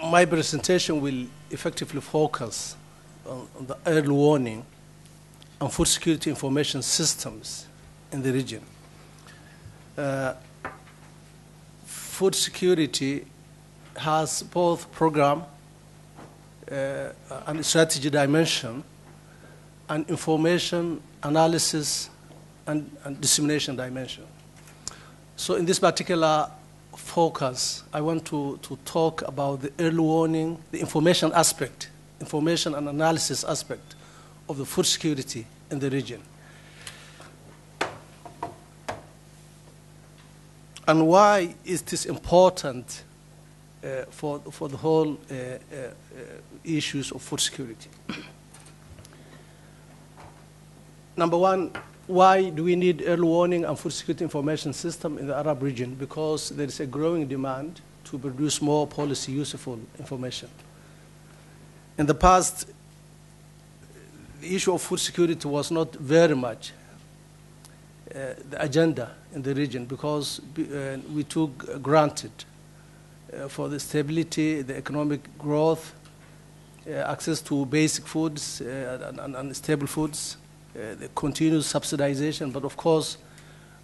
My presentation will effectively focus on the early warning and food security information systems in the region. Food security has both program and strategy dimension and information analysis and dissemination dimension. So in this particular focus, I want to talk about the early warning, the information aspect, information and analysis aspect of the food security in the region. And why is this important for the whole issues of food security? Number one, why do we need early warning and food security information system in the Arab region? Because there is a growing demand to produce more policy useful information. In the past, the issue of food security was not very much the agenda in the region because we took granted for the stability, the economic growth, access to basic foods and stable foods, the continuous subsidization. But of course,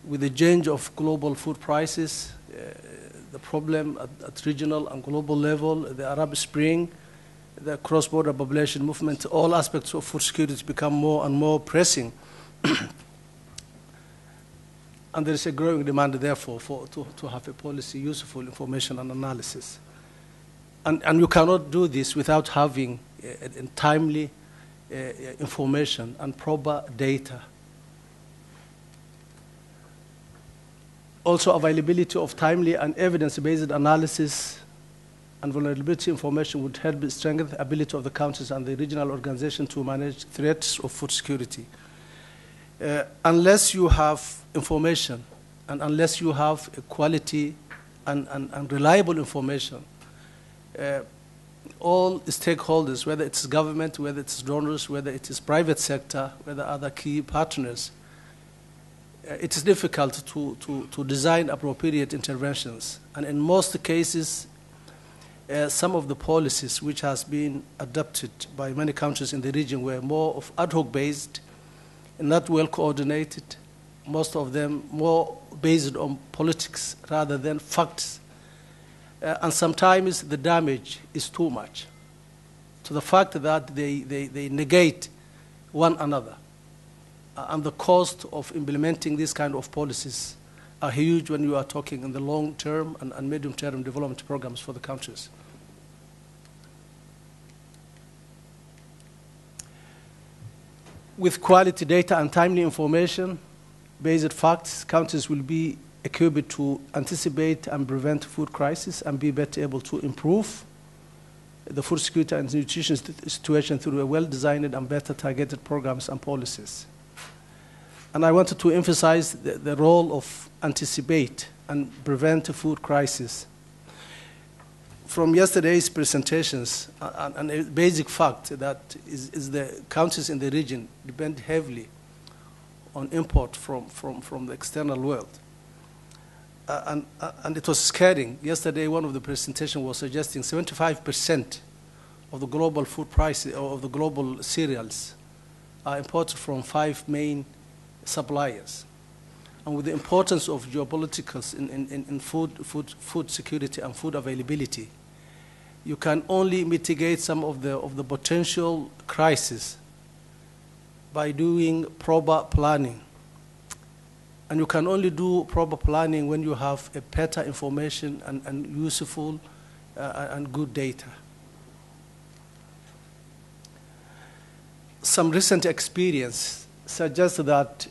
with the change of global food prices, the problem at regional and global level, the Arab Spring, the cross-border population movement, all aspects of food security become more and more pressing. And there is a growing demand, therefore, to have a policy useful information and analysis. And you cannot do this without having timely information and proper data. Also, availability of timely and evidence-based analysis and vulnerability information would help strengthen the ability of the countries and the regional organization to manage threats of food security. Unless you have information and unless you have a quality and reliable information, all stakeholders, whether it's government, whether it's donors, whether it is private sector, whether other key partners, it is difficult to design appropriate interventions. And in most cases, some of the policies which has been adopted by many countries in the region were more of ad hoc based, not well coordinated, most of them more based on politics rather than facts. And sometimes the damage is too much to the fact that they negate one another. And the cost of implementing these kind of policies are huge when you are talking in the long-term and medium-term development programs for the countries. With quality data and timely information, based facts, countries will be equipped to anticipate and prevent food crisis and be better able to improve the food security and nutrition situation through a well-designed and better targeted programs and policies. And I wanted to emphasize the role of anticipate and prevent food crisis. From yesterday's presentations, and a basic fact that is the countries in the region depend heavily on import from the external world. And it was scaring. Yesterday, one of the presentations was suggesting 75% of the global food prices, or of the global cereals, are imported from 5 main suppliers. And with the importance of geopolitics in food security and food availability, you can only mitigate some of the potential crises by doing proper planning. And you can only do proper planning when you have a better information and useful and good data. Some recent experience suggests that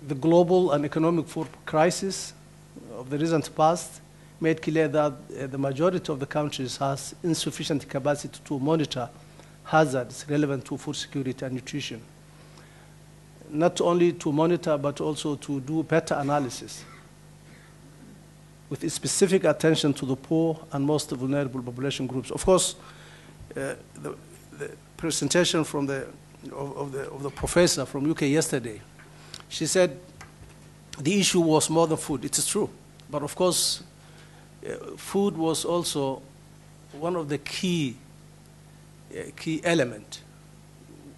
the global and economic food crisis of the recent past made clear that the majority of the countries has insufficient capacity to monitor hazards relevant to food security and nutrition. Not only to monitor, but also to do better analysis with specific attention to the poor and most vulnerable population groups. Of course, the presentation from of the professor from UK yesterday, she said the issue was more than food. It is true. But of course, food was also one of the key element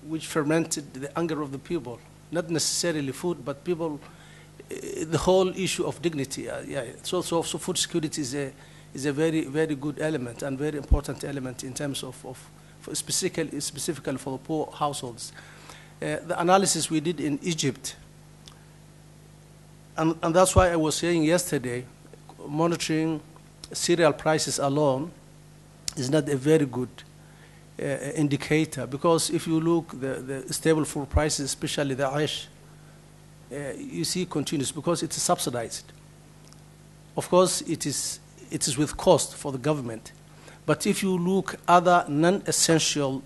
which fermented the anger of the people, not necessarily food, but people, the whole issue of dignity. Yeah, so food security is a very, very good element and very important element in terms of specifically for the poor households. The analysis we did in Egypt, and that's why I was saying yesterday, monitoring cereal prices alone is not a very good indicator, because if you look the stable food prices, especially the aish, you see continuous, because it's subsidized. Of course, it is with cost for the government. But if you look other non-essential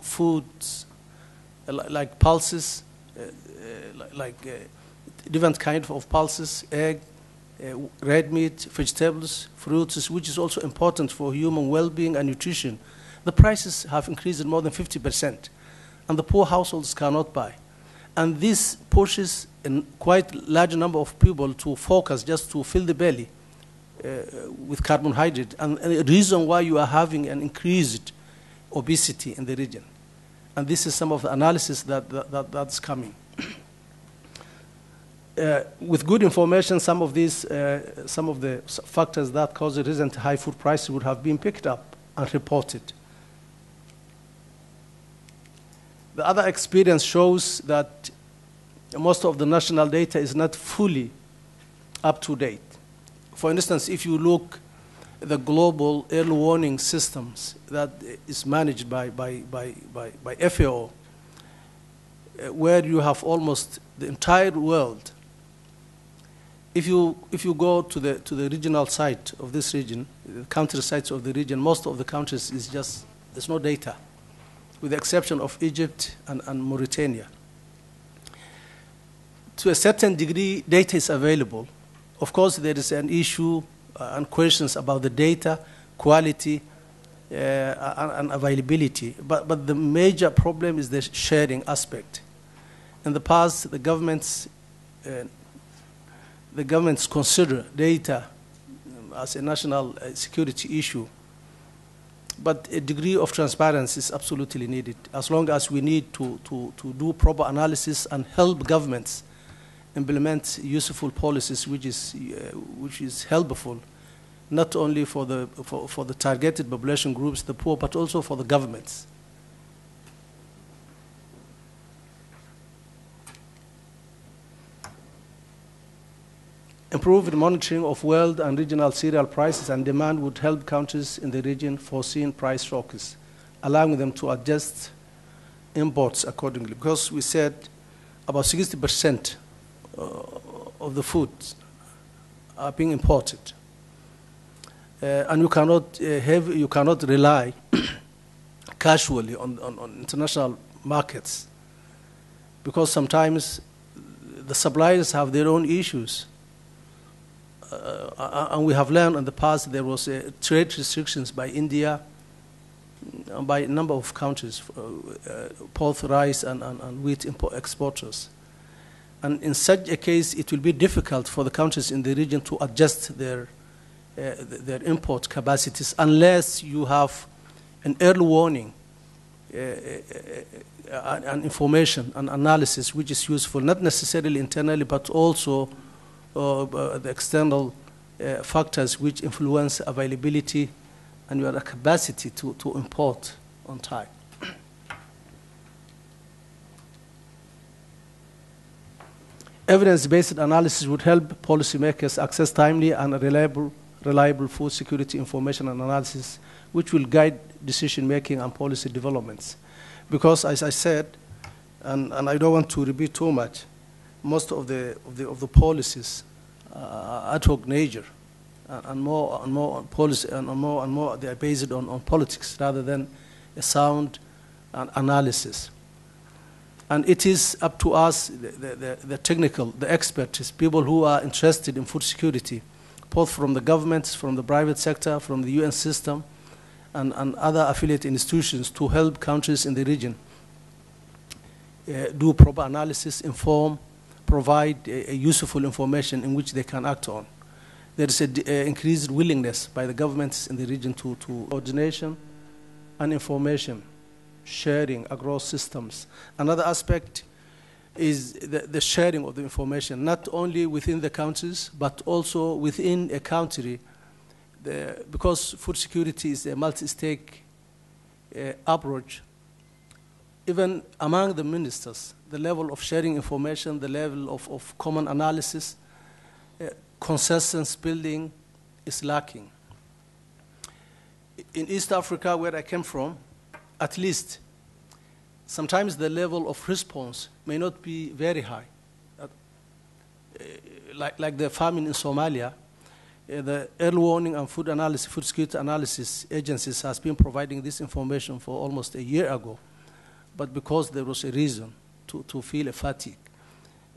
foods, like pulses, different kind of pulses, egg, red meat, vegetables, fruits, which is also important for human well-being and nutrition, the prices have increased more than 50%, and the poor households cannot buy. And this pushes a quite large number of people to focus just to fill the belly with carbohydrate, and the reason why you are having an increased obesity in the region. And this is some of the analysis that's coming. With good information, some of the factors that cause the recent high food prices would have been picked up and reported. The other experience shows that most of the national data is not fully up to date. For instance, if you look at the global early warning systems that is managed by FAO, where you have almost the entire world. If you go to the regional site of this region, the country sites of the region, most of the countries is just, there's no data, with the exception of Egypt and Mauritania. To a certain degree, data is available. Of course, there is an issue and questions about the data, quality, and availability. But the major problem is the sharing aspect. In the past, the governments consider data as a national security issue. But a degree of transparency is absolutely needed, as long as we need to do proper analysis and help governments implement useful policies, which is helpful, not only for the targeted population groups, the poor, but also for the governments. Improved monitoring of world and regional cereal prices and demand would help countries in the region foresee price shocks, allowing them to adjust imports accordingly. Because we said about 60% of the foods are being imported, and you cannot rely casually on international markets, because sometimes the suppliers have their own issues. And we have learned in the past there was trade restrictions by India and by a number of countries, both rice and wheat exporters. And in such a case, it will be difficult for the countries in the region to adjust their import capacities unless you have an early warning and information and analysis which is useful, not necessarily internally, but also the external factors which influence availability and your capacity to import on time. Evidence-based analysis would help policymakers access timely and reliable food security information and analysis, which will guide decision-making and policy developments. Because, as I said, and I don't want to repeat too much, most of the policies are ad hoc nature, and more on policy, and more they are based on politics rather than a sound analysis. And it is up to us, the technical, the experts, people who are interested in food security, both from the governments, from the private sector, from the UN system, and other affiliate institutions, to help countries in the region do proper analysis, inform, provide useful information in which they can act on. There is an increased willingness by the governments in the region to coordination and information sharing across systems. Another aspect is the sharing of the information, not only within the countries, but also within a country. Because food security is a multi-stake approach, even among the ministers, the level of sharing information, the level of common analysis, consensus building is lacking. In East Africa, where I came from, at least, sometimes the level of response may not be very high. Like the famine in Somalia, the early warning and food security analysis agencies has been providing this information for almost a year ago, but because there was a reason to feel a fatigue.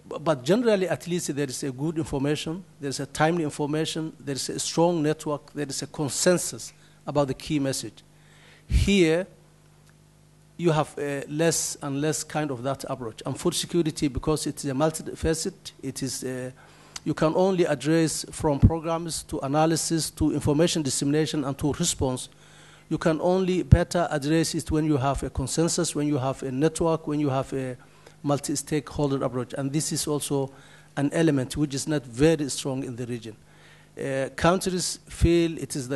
But generally, at least, there is a good information, there is a timely information, there is a strong network, there is a consensus about the key message. Here, you have less and less kind of that approach. And food security, because it's a multifaceted, it is you can only address from programs to analysis to information dissemination and to response. You can only better address it when you have a consensus, when you have a network, when you have a multi-stakeholder approach. And this is also an element which is not very strong in the region. Countries feel it is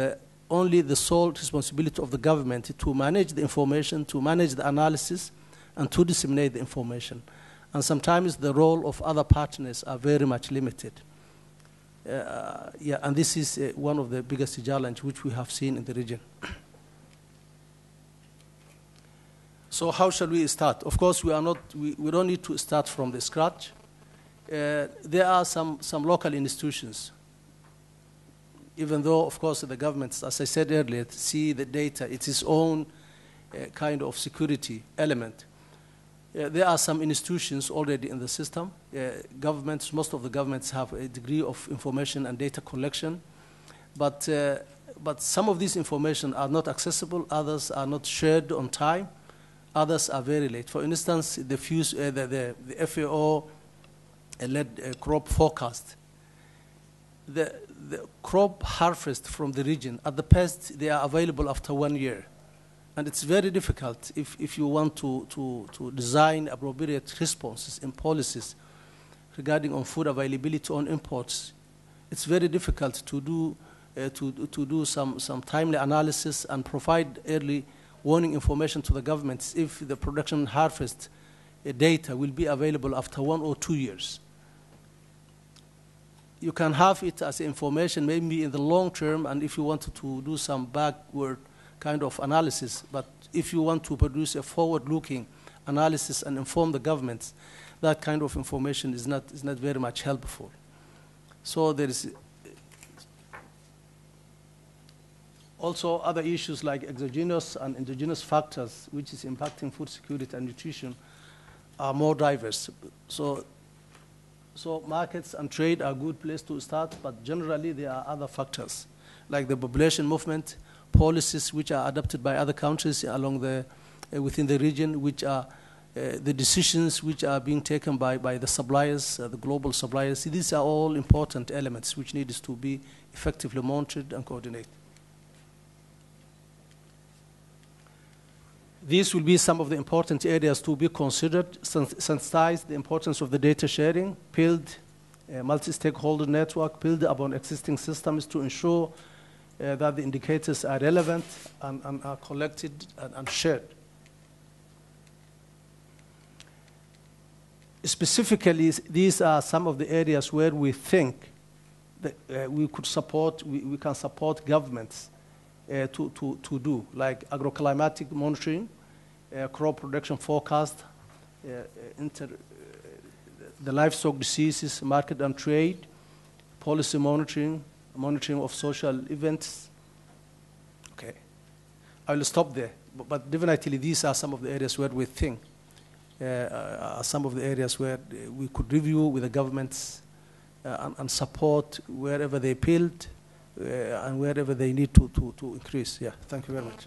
only the sole responsibility of the government to manage the information, to manage the analysis, and to disseminate the information. And sometimes the role of other partners are very much limited. And this is one of the biggest challenges which we have seen in the region. So how shall we start? Of course, we don't need to start from the scratch. There are some local institutions, even though, of course, the governments, as I said earlier, see the data, it's its own kind of security element. There are some institutions already in the system. Governments, most of the governments have a degree of information and data collection, but some of these information are not accessible, others are not shared on time, others are very late. For instance, the FAO-led crop forecast, the crop harvest from the region, at the best, they are available after 1 year. And it's very difficult if you want to design appropriate responses and policies regarding on food availability on imports. It's very difficult to do some timely analysis and provide early warning information to the governments if the production harvest data will be available after 1 or 2 years. You can have it as information maybe in the long term, and if you wanted to do some backward kind of analysis, but if you want to produce a forward-looking analysis and inform the governments, that kind of information is not very much helpful. So there is also other issues like exogenous and endogenous factors, which is impacting food security and nutrition, are more diverse. So markets and trade are a good place to start, but generally there are other factors, like the population movement, policies which are adopted by other countries within the region, which are the decisions which are being taken by the suppliers, the global suppliers. These are all important elements which need to be effectively monitored and coordinated. These will be some of the important areas to be considered: sensitize the importance of the data sharing, build a multi-stakeholder network, build upon existing systems to ensure that the indicators are relevant and are collected and shared. Specifically, these are some of the areas where we think that we can support governments to do, like agroclimatic monitoring, crop production forecast, the livestock diseases, market and trade, policy monitoring of social events. Okay, I will stop there. But definitely these are some of the areas where we think some of the areas where we could review with the governments and support wherever they build and wherever they need to increase. Yeah, thank you very much.